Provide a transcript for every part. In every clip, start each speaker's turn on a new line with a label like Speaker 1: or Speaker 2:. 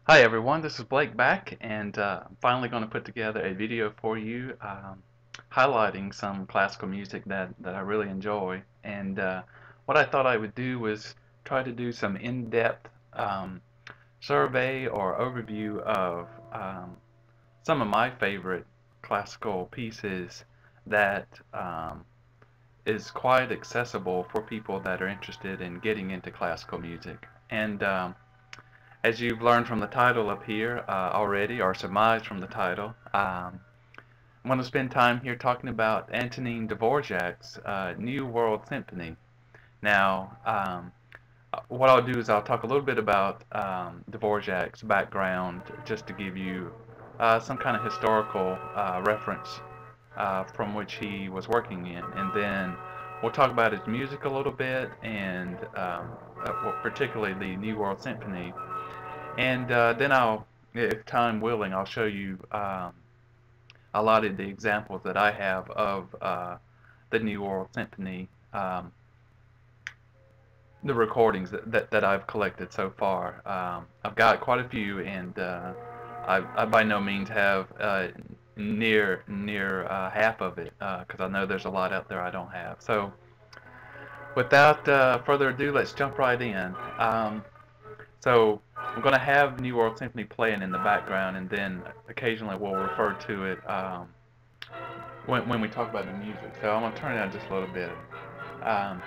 Speaker 1: Hi everyone, this is Blake back, and I'm finally going to put together a video for you highlighting some classical music that I really enjoy. And what I thought I would do was try to do some in-depth survey or overview of some of my favorite classical pieces that is quite accessible for people that are interested in getting into classical music. And as you've learned from the title up here already, or surmised from the title, I'm going to spend time here talking about Antonin Dvorak's New World Symphony. Now, what I'll do is I'll talk a little bit about Dvorak's background, just to give you some kind of historical reference from which he was working in, and then we'll talk about his music a little bit, and particularly the New World Symphony. And then if time willing, I'll show you a lot of the examples that I have of the New World Symphony, the recordings that I've collected so far. I've got quite a few, and I by no means have near half of it, because I know there's a lot out there I don't have. So without further ado, let's jump right in. So I'm going to have New World Symphony playing in the background, and then occasionally we'll refer to it when we talk about the music. So I'm going to turn it down just a little bit. Um,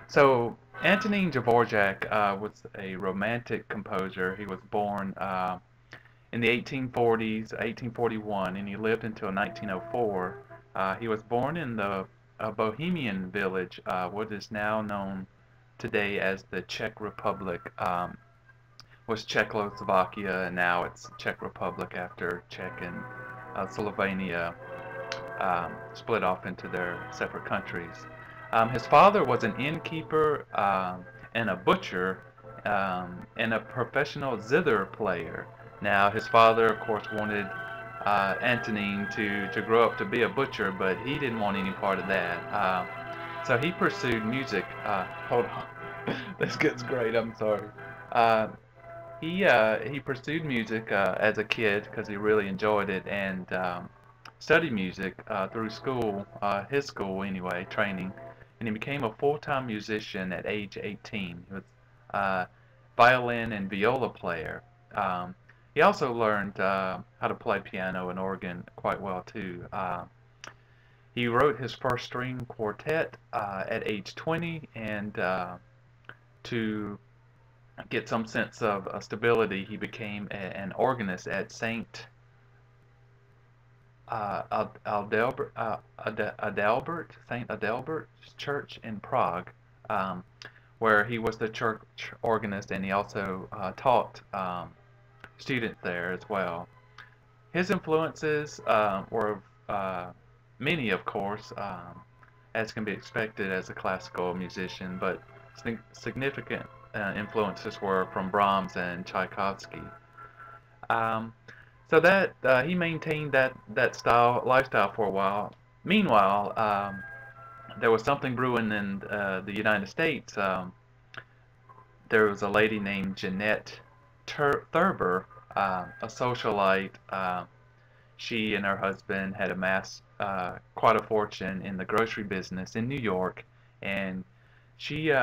Speaker 1: so Antonin Dvorak was a romantic composer. He was born in the 1840s, 1841, and he lived until 1904. He was born in the Bohemian village, what is now known today as the Czech Republic. Was Czechoslovakia, and now it's Czech Republic after Czech and Slovenia split off into their separate countries. His father was an innkeeper and a butcher and a professional zither player. Now, his father, of course, wanted Antonin to grow up to be a butcher, but he didn't want any part of that. So he pursued music. Hold on, this gets great. I'm sorry. Uh, he pursued music as a kid because he really enjoyed it, and studied music through school, his school anyway, training, and he became a full-time musician at age 18. He was a violin and viola player. He also learned how to play piano and organ quite well too. He wrote his first string quartet at age 20, and to get some sense of stability, he became an organist at Saint Adalbert Church in Prague, where he was the church organist, and he also taught students there as well. His influences were many, of course, as can be expected as a classical musician, but significant influences were from Brahms and Tchaikovsky. Um, so that he maintained that lifestyle for a while. Meanwhile, there was something brewing in the United States. There was a lady named Jeanette Thurber, a socialite. She and her husband had amassed quite a fortune in the grocery business in New York, and she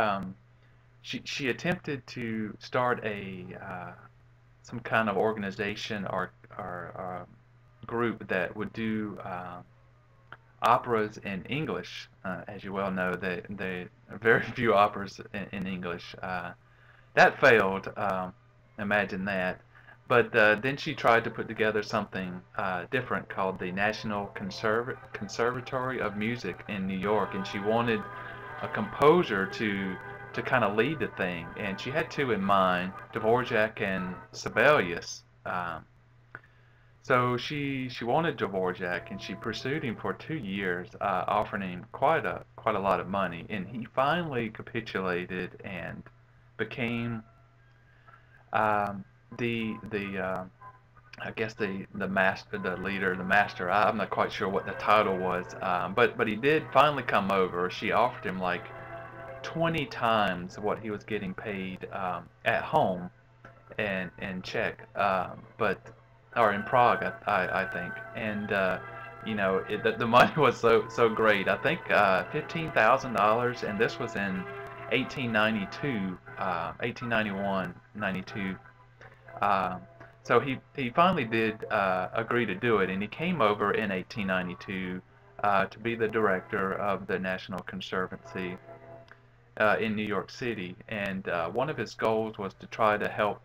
Speaker 1: she attempted to start a some kind of organization or group that would do operas in English. As you well know, they very few operas in English. That failed. Imagine that. But then she tried to put together something different called the National Conservatory of Music in New York, and she wanted a composer to kind of lead the thing, and she had two in mind, Dvorak and Sibelius. So she wanted Dvorak, and she pursued him for 2 years, offering him quite a lot of money, and he finally capitulated and became um, the I guess the master, the leader, the master. I'm not quite sure what the title was, but he did finally come over. She offered him like 20 times what he was getting paid at home, and Czech, but or in Prague, I think. And you know, the money was so great. I think $15,000, and this was in 1892, 1891, 92. Um, so he finally did agree to do it, and he came over in 1892 to be the director of the National Conservancy in New York City. And one of his goals was to try to help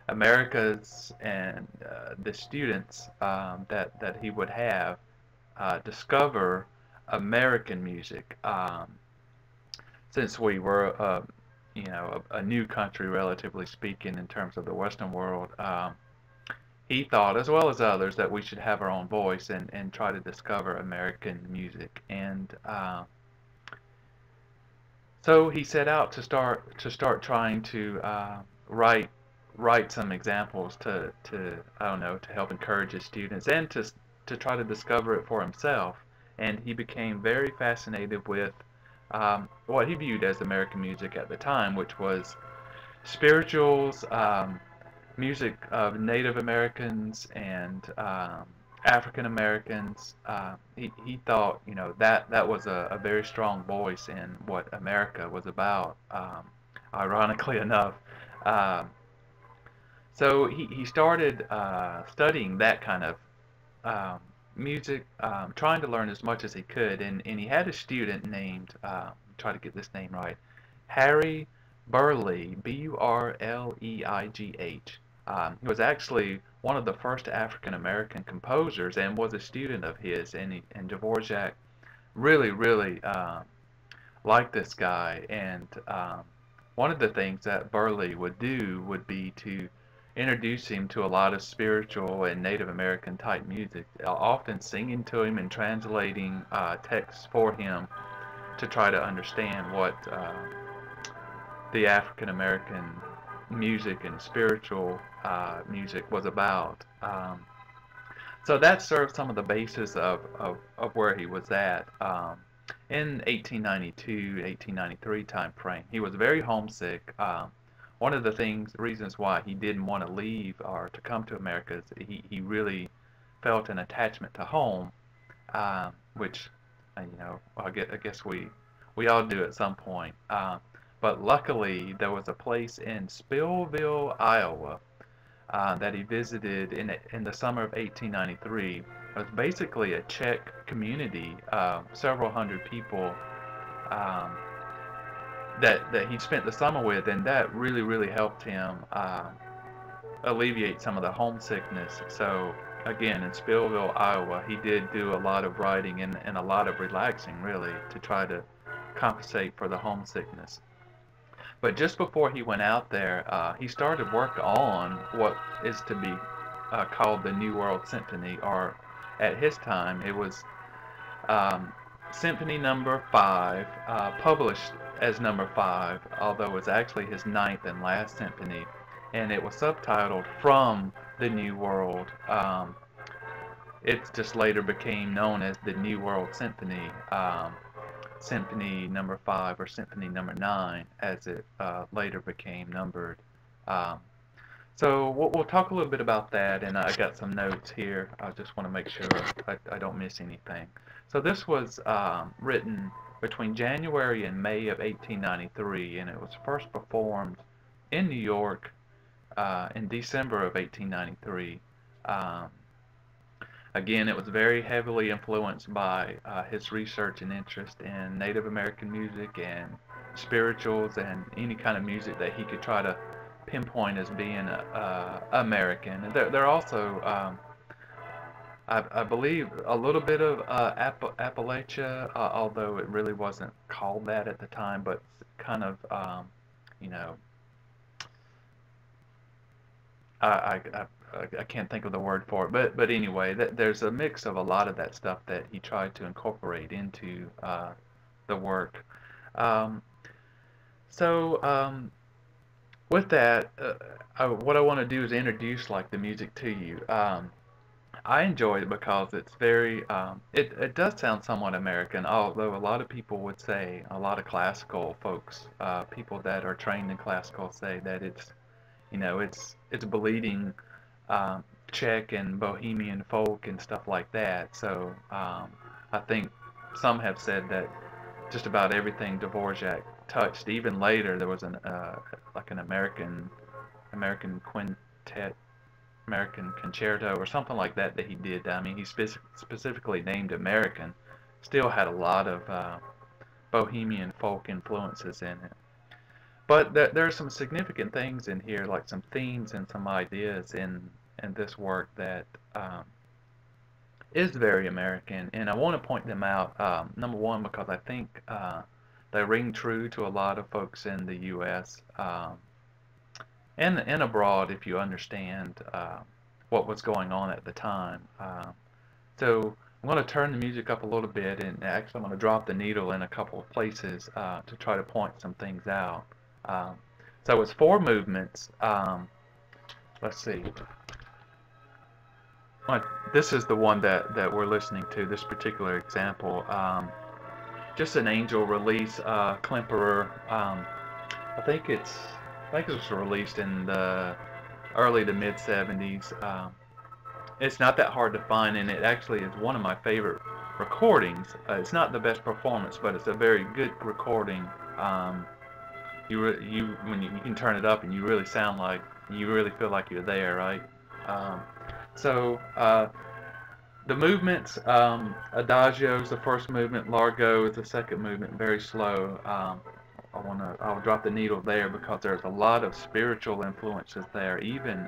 Speaker 1: America's and the students that he would have discover American music. Since we were, you know, a new country, relatively speaking, in terms of the Western world, he thought, as well as others, that we should have our own voice and try to discover American music. And so he set out to start trying to write some examples to I don't know, to help encourage his students and to try to discover it for himself. And he became very fascinated with what he viewed as American music at the time, which was spirituals, music of Native Americans and African Americans. He thought, you know, that was a very strong voice in what America was about. Ironically enough, um, so he started studying that kind of music, trying to learn as much as he could, and he had a student named, try to get this name right, Harry Burleigh, Burleigh. He was actually one of the first African American composers and was a student of his, and Dvorak really liked this guy. And one of the things that Burleigh would do would be to introduce him to a lot of spiritual and Native American type music, often singing to him and translating texts for him to try to understand what the African American music and spiritual music was about. So that served some of the basis of where he was at. In 1892, 1893 time frame, he was very homesick. One of the reasons why he didn't want to leave or to come to America is he really felt an attachment to home, which, you know, I guess we all do at some point. But luckily, there was a place in Spillville, Iowa, that he visited in the summer of 1893. It was basically a Czech community, several hundred people um, that he spent the summer with, and that really helped him alleviate some of the homesickness. So again, in Spillville, Iowa, he did do a lot of writing and a lot of relaxing, really, to try to compensate for the homesickness. But just before he went out there, he started work on what is to be called the New World Symphony, or at his time it was um, Symphony No.5, published as No.5, although it's actually his ninth and last symphony, and it was subtitled From the New World. It just later became known as the New World Symphony. Symphony No.5 or Symphony No.9, as it later became numbered. Um, so we'll talk a little bit about that, and I got some notes here. I just want to make sure I don't miss anything. So this was written between January and May of 1893, and it was first performed in New York in December of 1893. Um, Again, it was very heavily influenced by his research and interest in Native American music and spirituals and any kind of music that he could try to pinpoint as being American. And there also, I believe, a little bit of Appalachia, although it really wasn't called that at the time, but kind of, you know, I can't think of the word for it, but anyway, there's a mix of a lot of that stuff that he tried to incorporate into the work. Um, so with that, what I want to do is introduce like the music to you. I enjoy it because it's very, it does sound somewhat American, although a lot of people would say, a lot of classical folks, people that are trained in classical say that it's, You know, it's bleeding Czech and Bohemian folk and stuff like that. So I think some have said that just about everything Dvorak touched. Even later, there was an like an American quintet, American concerto, or something like that that he did. I mean, he specifically named American. Still had a lot of Bohemian folk influences in it. But there are some significant things in here, like some themes and some ideas in this work that is very American, and I want to point them out. Number one, because I think they ring true to a lot of folks in the U.S. And abroad, if you understand what was going on at the time. So I'm going to turn the music up a little bit, and actually I'm going to drop the needle in a couple of places to try to point some things out. So it's 4 movements. Let's see. This is the one that we're listening to, this particular example. Just an angel release, Klemperer. I think it was released in the early to mid 70s. It's not that hard to find, and it actually is one of my favorite recordings. It's not the best performance, but it's a very good recording. When you can turn it up and you really sound like, you really feel like you're there, right? So the movements, Adagio is the first movement, Largo is the second movement, very slow. I'll drop the needle there because there's a lot of spiritual influences there. Even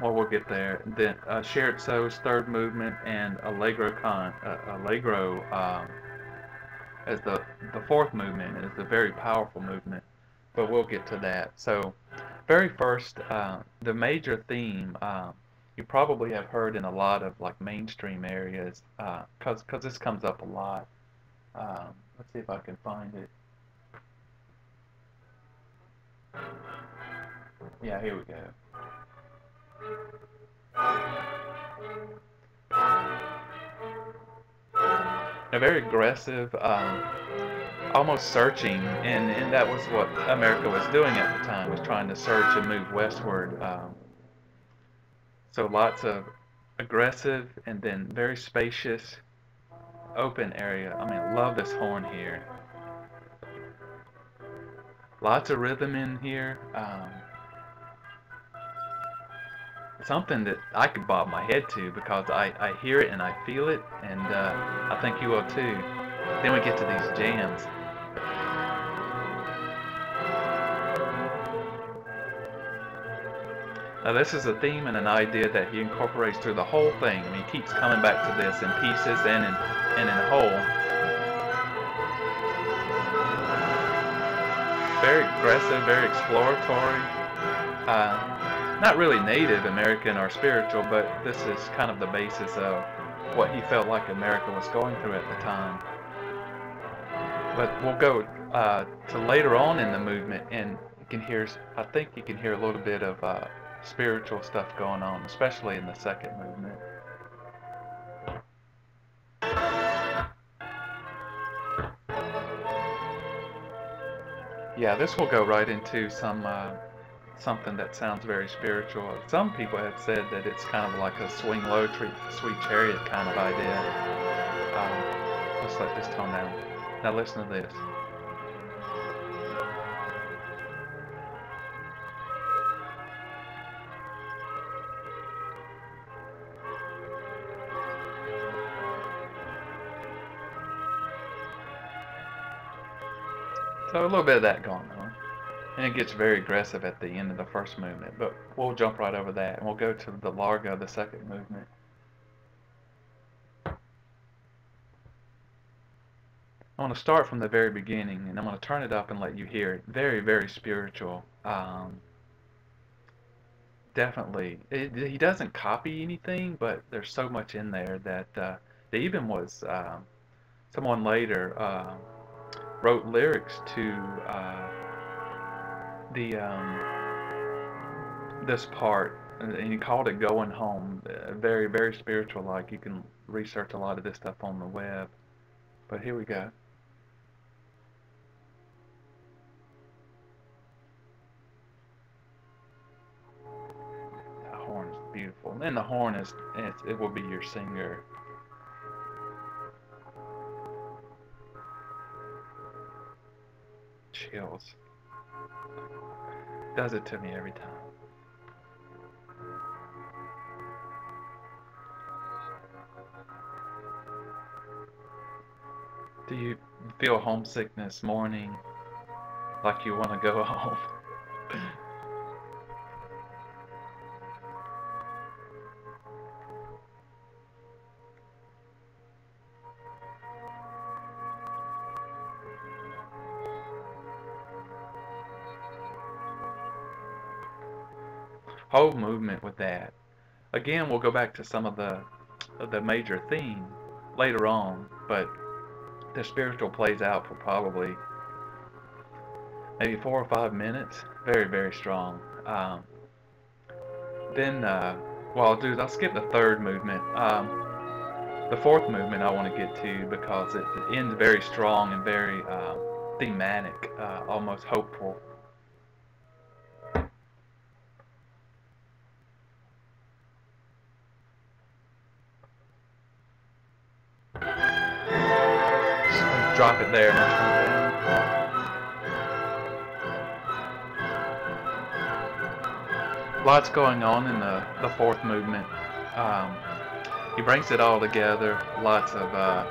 Speaker 1: well, we'll get there. Then Scherzo's third movement, and Allegro as the fourth movement is a very powerful movement. But we'll get to that. So very first, the major theme you probably have heard in a lot of like mainstream areas, because this comes up a lot. Let's see if I can find it. Yeah, here we go. A very aggressive, almost searching, and that was what America was doing at the time, was trying to search and move westward. So lots of aggressive and then very spacious, open area. I mean, I love this horn here. Lots of rhythm in here. Something that I could bob my head to because I hear it and I feel it, and I think you will too. Then we get to these jams. Now this is a theme and an idea that he incorporates through the whole thing. I mean, he keeps coming back to this in pieces and in whole. Very aggressive, very exploratory. Not really Native American or spiritual, but this is kind of the basis of what he felt like America was going through at the time. But we'll go to later on in the movement, and you can hear, I think you can hear a little bit of spiritual stuff going on, especially in the second movement. Yeah, this will go right into something that sounds very spiritual. Some people have said that it's kind of like a swing low, sweet chariot kind of idea. Let's let this tone down. Now listen to this. So a little bit of that going on. And it gets very aggressive at the end of the first movement, but we'll jump right over that, and we'll go to the Largo, the second movement. I want to start from the very beginning, and I'm going to turn it up and let you hear it. Very, very spiritual. Definitely. He doesn't copy anything, but there's so much in there that there even was someone later wrote lyrics to this part, and he called it "Going Home." Very, very spiritual. Like, you can research a lot of this stuff on the web. But here we go. beautiful. And the horn it will be your singer. Chills. Does it to me every time. Do you feel homesickness morning, like you want to go home? Whole movement with that. Again, we'll go back to some of the major theme later on, but the spiritual plays out for probably maybe 4 or 5 minutes. Very, very strong. Then, well, I'll skip the third movement. The fourth movement I want to get to because it ends very strong and very thematic, almost hopeful. Drop it there. Lots going on in the fourth movement. He brings it all together. Lots of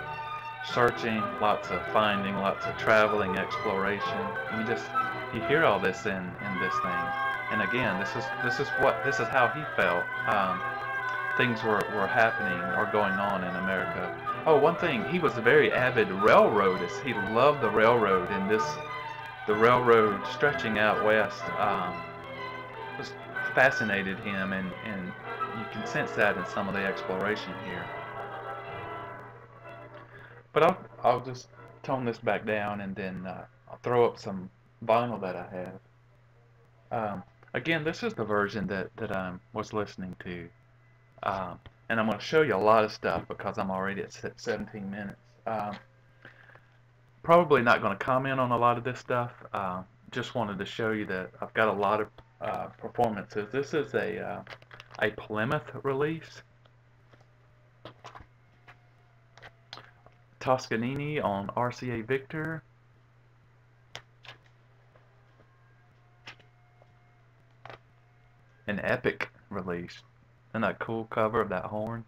Speaker 1: searching, lots of finding, lots of traveling, exploration. You hear all this in this thing. And again, this is how he felt. Things were happening or going on in America. Oh, one thing, he was a very avid railroadist. He loved the railroad, and the railroad stretching out west was fascinated him, and you can sense that in some of the exploration here. But I'll just tone this back down, and then I'll throw up some vinyl that I have. Again, this is the version that I was listening to. And I'm going to show you a lot of stuff because I'm already at 17 minutes. Probably not going to comment on a lot of this stuff. Just wanted to show you that I've got a lot of performances. This is a Plymouth release. Toscanini on RCA Victor. An epic release. Isn't that cool cover of that horn?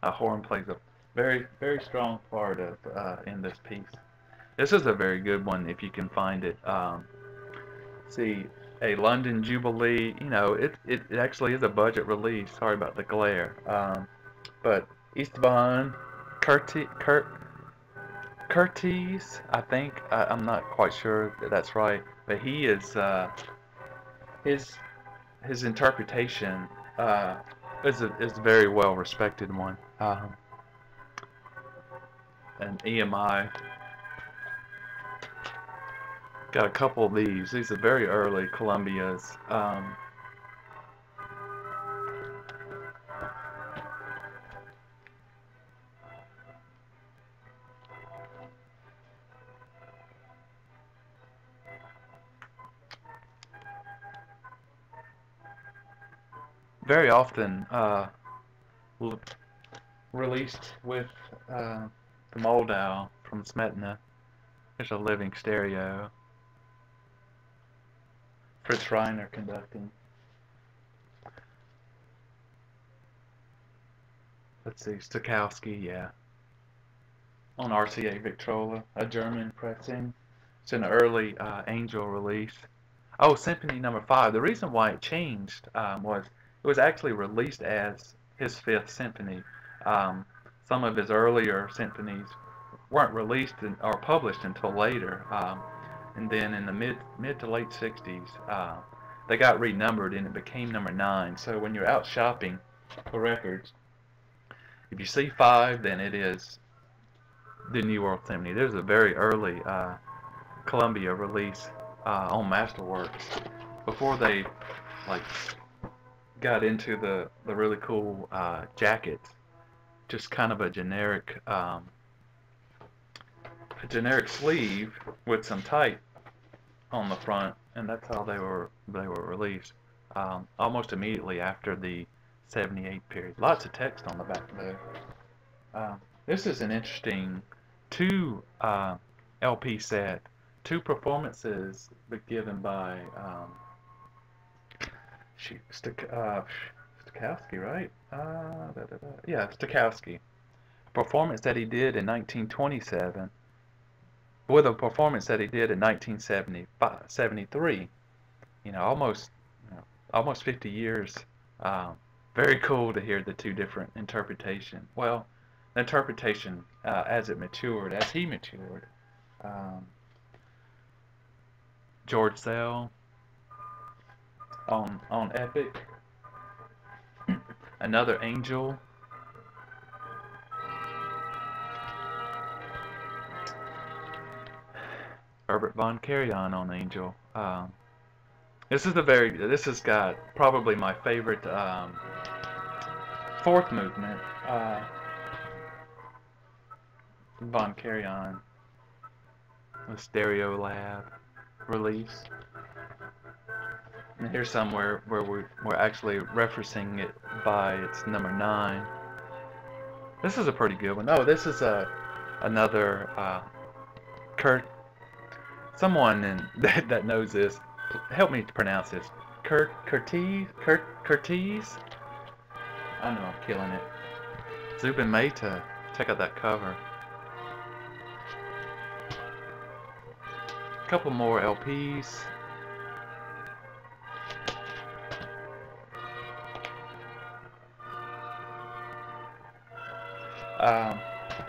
Speaker 1: A horn plays a very, very strong part of in this piece. This is a very good one if you can find it. See, a London Jubilee. You know, it actually is a budget release. Sorry about the glare. But Istvan Curtis, I think. I'm not quite sure that that's right, but he is his interpretation. Is a very well respected one. An EMI. Got a couple of these. These are very early Columbias. Very often released with the Moldau from Smetana. There's a living stereo. Fritz Reiner conducting. Let's see, Stokowski, yeah. On RCA Victrola, a German pressing. It's an early Angel release. Oh, Symphony No.5. The reason why it changed was it was actually released as his fifth symphony. Some of his earlier symphonies weren't released or published until later. And then in the mid to late 60s, they got renumbered and it became No.9. So when you're out shopping for records, if you see 5, then it is the New World Symphony. There's a very early Columbia release on Masterworks before they like got into the really cool jackets. Just kind of a generic sleeve with some type on the front, and that's how they were released. Almost immediately after the '78 period. Lots of text on the back though. This is an interesting two LP set, two performances given by Stokowski, right? Yeah, Stokowski. A performance that he did in 1927 with a performance that he did in 1973. You know, almost 50 years. Um, Very cool to hear the two different interpretation. Well, the interpretation as it matured, as he matured. Um, George Sell on Epic, Another Angel. Herbert von Karajan on Angel. This has got probably my favorite fourth movement. Von Karajan, the Stereo Lab release. And here's somewhere where we're actually referencing it by its number 9. This is a pretty good one. Oh, this is another someone that knows this. Help me to pronounce this. Curtiz? I know I'm killing it. Zubin Mehta. Check out that cover. A couple more LPs.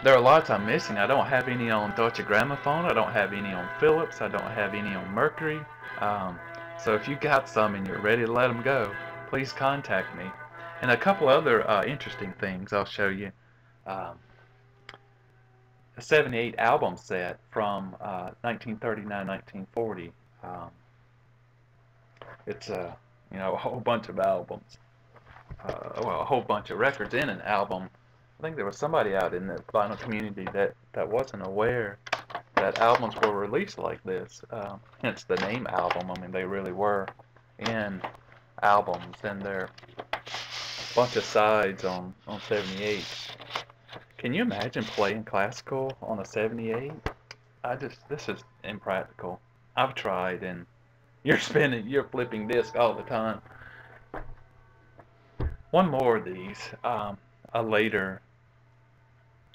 Speaker 1: There are lots I'm missing. I don't have any on Deutsche Grammophon. I don't have any on Philips. I don't have any on Mercury. So if you got some and you're ready to let them go, please contact me. And a couple other interesting things I'll show you. A '78 album set from 1939-1940. It's a whole bunch of albums. Well, a whole bunch of records in an album. I think there was somebody out in the vinyl community that wasn't aware that albums were released like this. Hence the name album. I mean, they really were in albums, and they're a bunch of sides on '78. Can you imagine playing classical on a '78? This is impractical. I've tried, and you're flipping disc all the time. One more of these, a later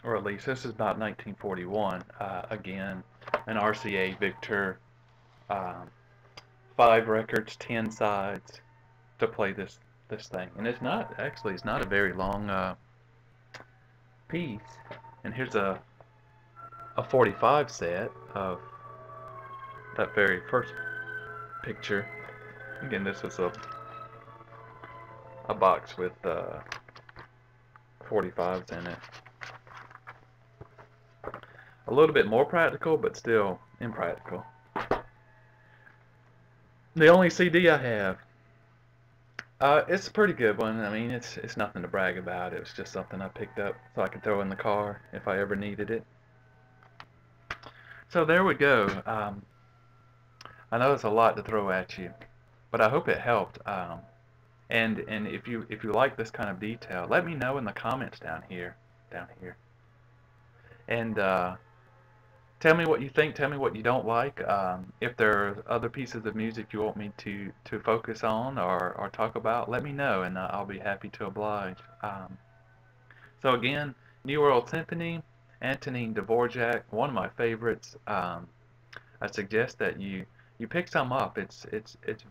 Speaker 1: release. This is about 1941. Again, an RCA Victor, 5 records, 10 sides to play this thing. And it's not a very long piece. And here's a 45 set of that very first picture. Again, this is a box with 45s in it. A little bit more practical, but still impractical. The only CD I have, it's a pretty good one. I mean, it's nothing to brag about. It was just something I picked up so I could throw in the car if I ever needed it. So there we go. I know it's a lot to throw at you, but I hope it helped. And if you like this kind of detail, let me know in the comments down here. And tell me what you think. Tell me what you don't like. If there are other pieces of music you want me to focus on or talk about, let me know, and I'll be happy to oblige. So again, New World Symphony, Antonin Dvorak, one of my favorites. I suggest that you pick some up. It's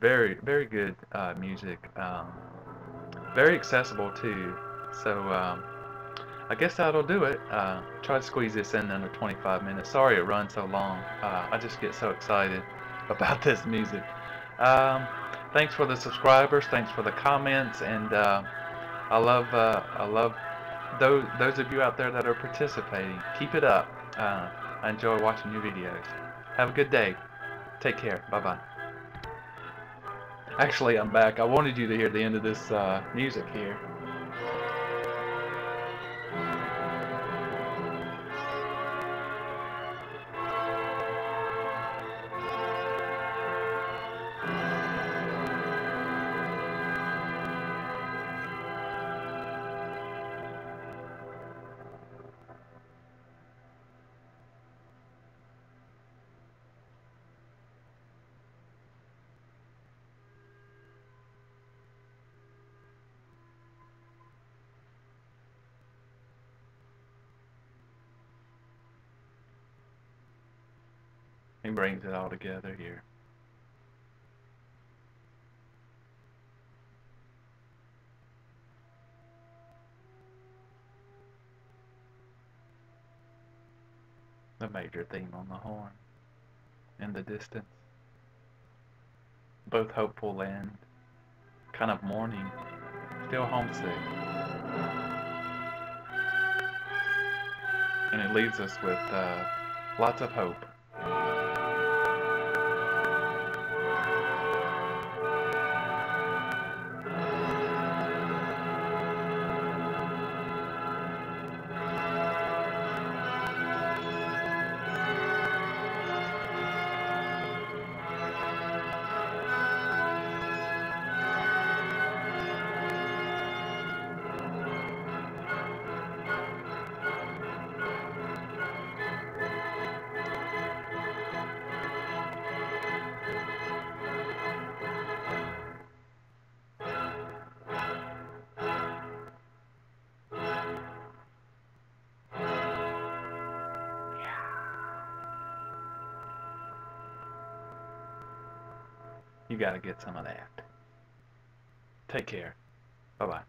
Speaker 1: very good music. Very accessible too. So I guess that'll do it. Try to squeeze this in under 25 minutes. Sorry it runs so long. I just get so excited about this music. Thanks for the subscribers. Thanks for the comments, and I love those of you out there that are participating. Keep it up. I enjoy watching your videos. Have a good day. Take care. Bye-bye. Actually, I'm back. I wanted you to hear the end of this music here. He brings it all together here. The major theme on the horn in the distance. Both hopeful and kind of mourning, still homesick. And it leaves us with lots of hope. You got to get some of that. Take care. Bye-bye.